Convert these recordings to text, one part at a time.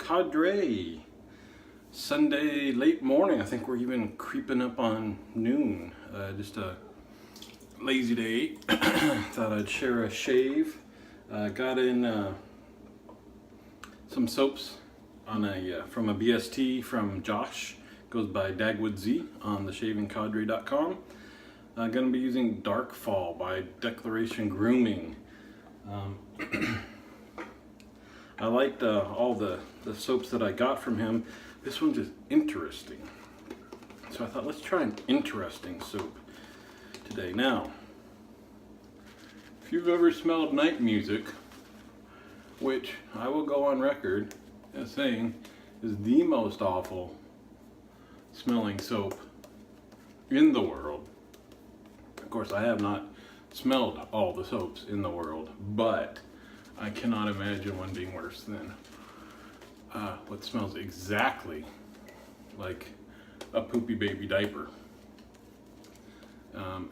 Cadre. Sunday late morning. I think we're even creeping up on noon. Just a lazy day. Thought I'd share a shave. Got in some soaps on from a BST from Josh. Goes by Dagwood Z on theshavingcadre.com. I'm going to be using Darkfall by Declaration Grooming. I liked all the soaps that I got from him. This one's just interesting. So I thought, let's try an interesting soap today. Now, if you've ever smelled night music, which I will go on record as saying is the most awful smelling soap in the world. Of course, I have not smelled all the soaps in the world, but I cannot imagine one being worse than what smells exactly like a poopy baby diaper.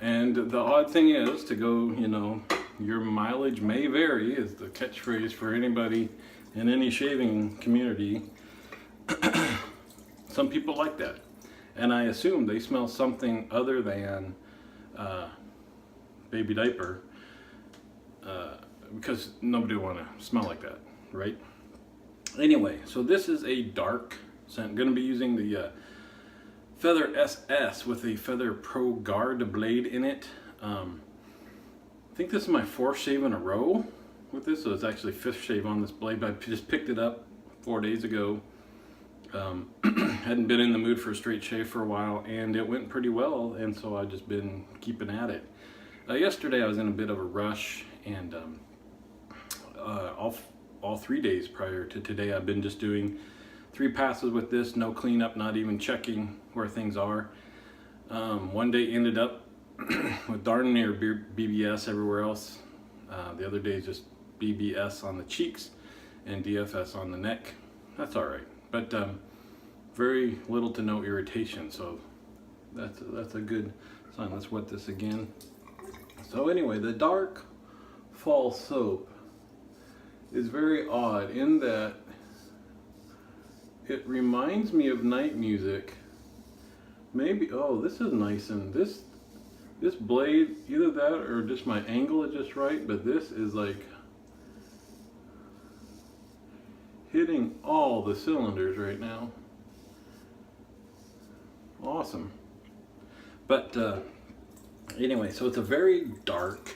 And the odd thing is, to go, your mileage may vary, is the catchphrase for anybody in any shaving community. Some people like that. And I assume they smell something other than baby diaper, because nobody would want to smell like that, right? Anyway, so this is a dark scent. I'm going to be using the Feather SS with a Feather Pro Guard blade in it. I think this is my 4th shave in a row with this, so it's actually 5th shave on this blade, but I just picked it up 4 days ago. Hadn't been in the mood for a straight shave for a while, and it went pretty well, and so I've just been keeping at it. Yesterday I was in a bit of a rush, and all 3 days prior to today I've been just doing 3 passes with this, no cleanup, not even checking where things are. One day ended up with darn near BBS everywhere else. The other day just BBS on the cheeks and DFS on the neck. That's all right, but very little to no irritation, so that's a good sign. Let's wet this again. So anyway, the Dark Fall soap is very odd in that it reminds me of night music. Maybe, oh, this is nice, and this blade, either that or just my angle is just right, but this is like hitting all the cylinders right now. Awesome. But anyway, so it's a very dark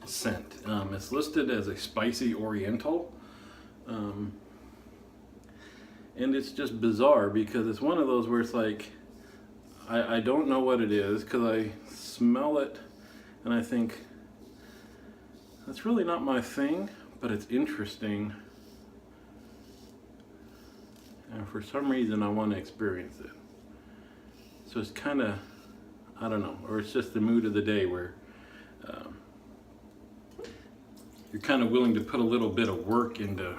scent. It's listed as a spicy oriental. And it's just bizarre because it's one of those where it's like, I don't know what it is, because I smell it and I think, that's really not my thing, but it's interesting. And for some reason I want to experience it. So it's kind of, I don't know, or it's just the mood of the day where you're kind of willing to put a little bit of work into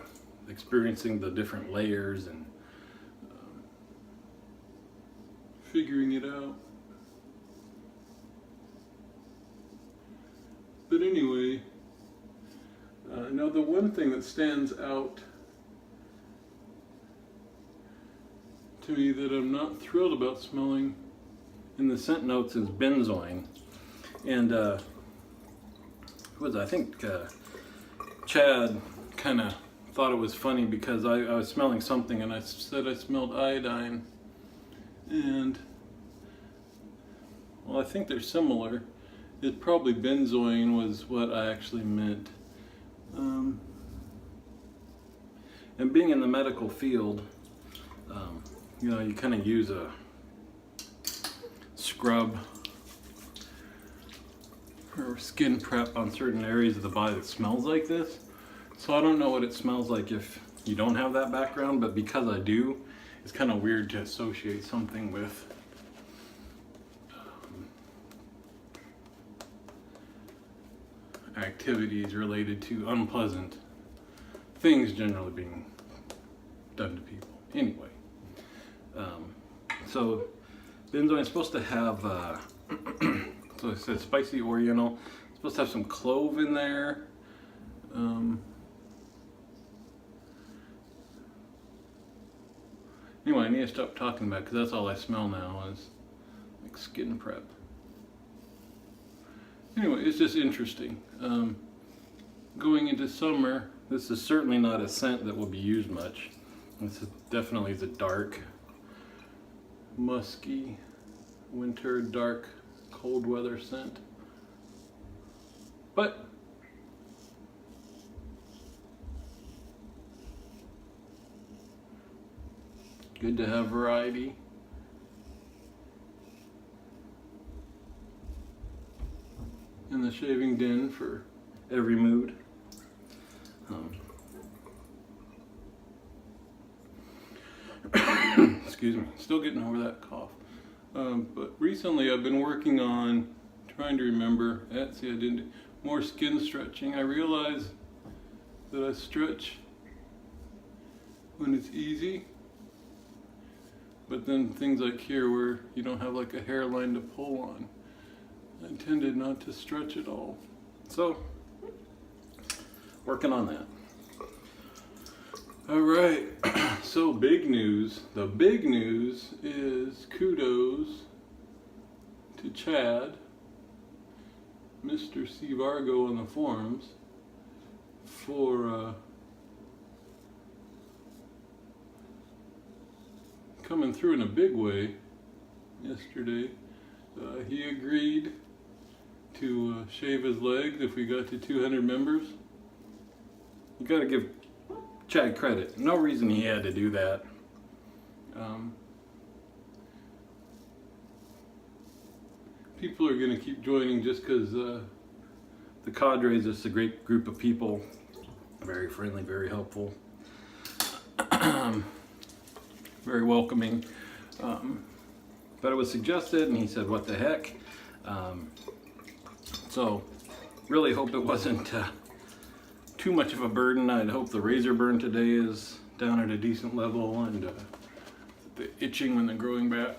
experiencing the different layers and figuring it out. But anyway, now the one thing that stands out to me that I'm not thrilled about smelling in the scent notes is benzoin. And I think Chad kind of thought it was funny because I was smelling something and I said I smelled iodine, and well, I think they're similar. It probably benzoin was what I actually meant. And being in the medical field, you kind of use a scrub or skin prep on certain areas of the body that smells like this. So I don't know what it smells like if you don't have that background, but because I do, it's kind of weird to associate something with activities related to unpleasant things generally being done to people. Anyway, so benzoin is supposed to have, so it says spicy oriental, it's supposed to have some clove in there. need to stop talking about, because that's all I smell now is like skin prep. Anyway, it's just interesting. Going into summer, this is certainly not a scent that will be used much. This is definitely the dark, musky, winter, dark, cold weather scent. But good to have variety. In the shaving den for every mood. Excuse me, still getting over that cough. But recently I've been working on trying to remember, see, I didn't do more skin stretching. I realize that I stretch when it's easy, but then things like here where you don't have like a hairline to pull on, I intended not to stretch at all. So, working on that. All right, so big news. The big news is kudos to Chad, Mr. C. Vargo on the forums, for coming through in a big way yesterday. He agreed to shave his legs if we got to 200 members. You gotta give Chad credit. No reason he had to do that. People are gonna keep joining just because the cadre is just a great group of people. Very friendly, very helpful, very welcoming. But it was suggested and he said, what the heck? So really hope it wasn't too much of a burden. I'd hope the razor burn today is down at a decent level, and the itching when the growing back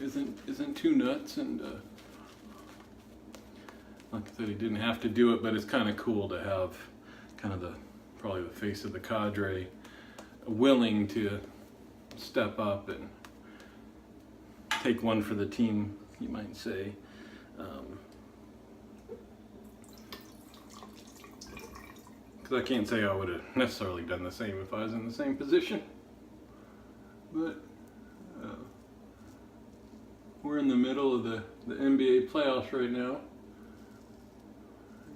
isn't too nuts. And like I said, he didn't have to do it, but it's kind of cool to have kind of probably the face of the cadre willing to step up and take one for the team, you might say. Because I can't say I would have necessarily done the same if I was in the same position. But we're in the middle of the NBA playoffs right now.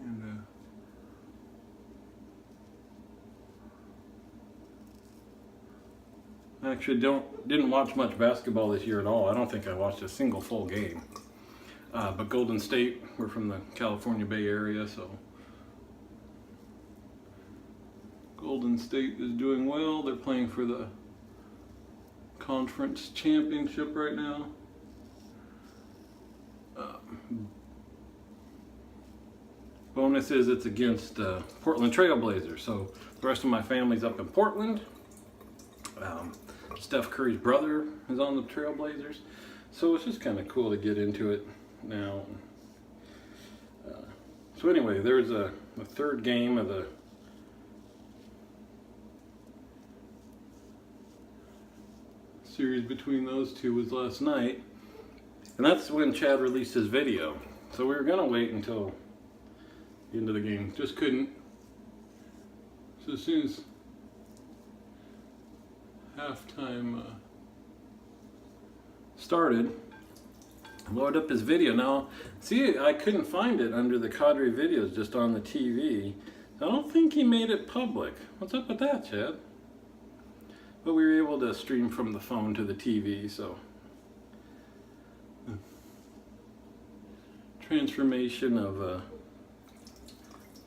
And I actually didn't watch much basketball this year at all. I don't think I watched a single full game. But Golden State, we're from the California Bay Area, so Golden State is doing well. They're playing for the conference championship right now. Bonus is it's against Portland Trail Blazers, so the rest of my family's up in Portland. Steph Curry's brother is on the Trail Blazers, so it's just kind of cool to get into it now. So anyway, there's the third game of the series between those two was last night, and that's when Chad released his video. So we were gonna wait until the end of the game, just couldn't. So as soon as halftime started, load up his video. Now, see, I couldn't find it under the cadre videos, just on the TV. I don't think he made it public. What's up with that, Chad? But we were able to stream from the phone to the TV, so transformation of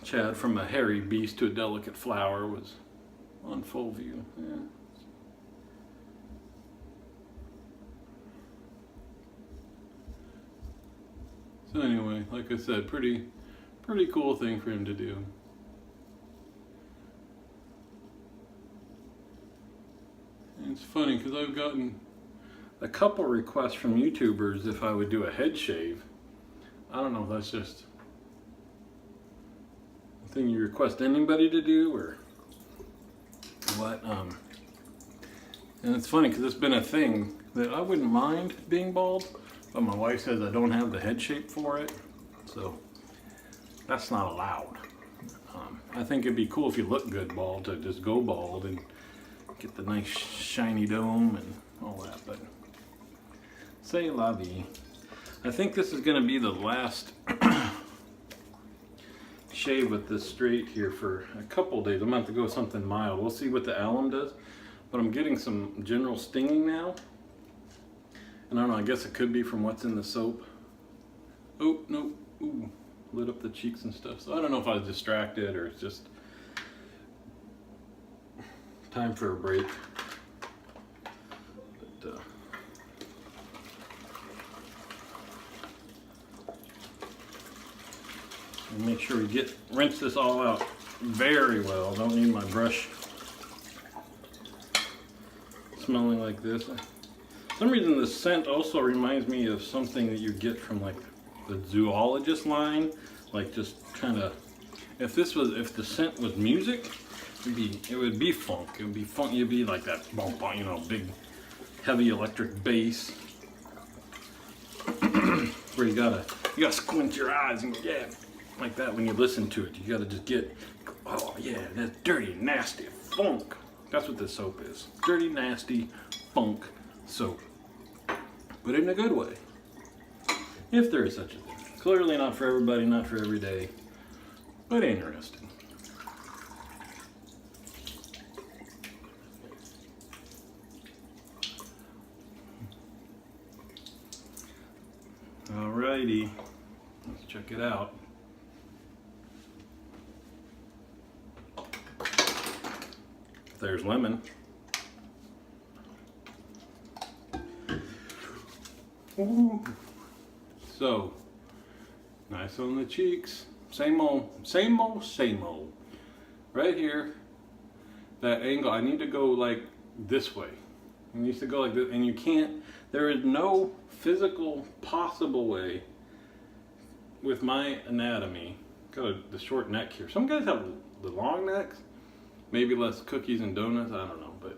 Chad from a hairy beast to a delicate flower was on full view. Yeah. So anyway, like I said, pretty cool thing for him to do. And it's funny because I've gotten a couple requests from YouTubers if I would do a head shave. I don't know if that's just a thing you request anybody to do or what. And it's funny because it's been a thing that I wouldn't mind being bald, but my wife says I don't have the head shape for it, so that's not allowed. I think it'd be cool if you look good bald to just go bald and get the nice shiny dome and all that, but c'est la vie. I think this is going to be the last shave with this straight here for a couple days. I'm going to have to go with something mild. We'll see what the alum does, but I'm getting some general stinging now. And I don't know, I guess it could be from what's in the soap. Oh, no, ooh, lit up the cheeks and stuff. So I don't know if I was distracted or it's just time for a break. But, and make sure we rinse this all out very well. Don't need my brush smelling like this. For some reason the scent also reminds me of something that you get from like the zoologist line, like just kind of, if the scent was music, it would be funk. It would be funk. You'd be like that, you know, big heavy electric bass where you gotta squint your eyes and yeah, like that when you listen to it. You gotta just get, oh yeah, that's dirty, nasty funk. That's what this soap is. Dirty, nasty funk soap. But in a good way. If there is such a thing. Clearly not for everybody, not for every day, but interesting. Alrighty, let's check it out. There's lemon. Ooh. So, nice on the cheeks. Same old, same old, same old. Right here, that angle, I need to go like this way. It needs to go like this, and you can't, there is no physical possible way with my anatomy. Got the short neck here. Some guys have the long necks. Maybe less cookies and donuts, I don't know, but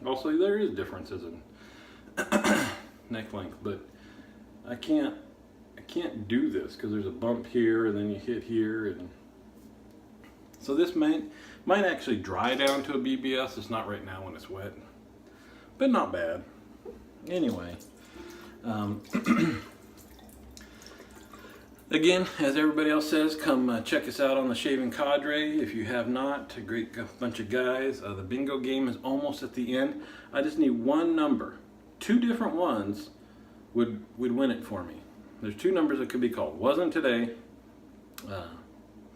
also there is differences in neck length, but I can't do this because there's a bump here and then you hit here, and so this might actually dry down to a BBS. It's not right now when it's wet, but not bad. Anyway, again, as everybody else says, come check us out on the Shaving Cadre. If you have not, a great bunch of guys. The bingo game is almost at the end. I just need one number. 2 different ones would win it for me. There's 2 numbers that could be called. Wasn't today.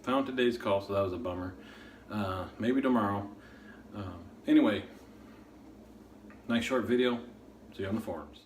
Found today's call, so that was a bummer. Maybe tomorrow. Anyway, nice short video. See you on the forums.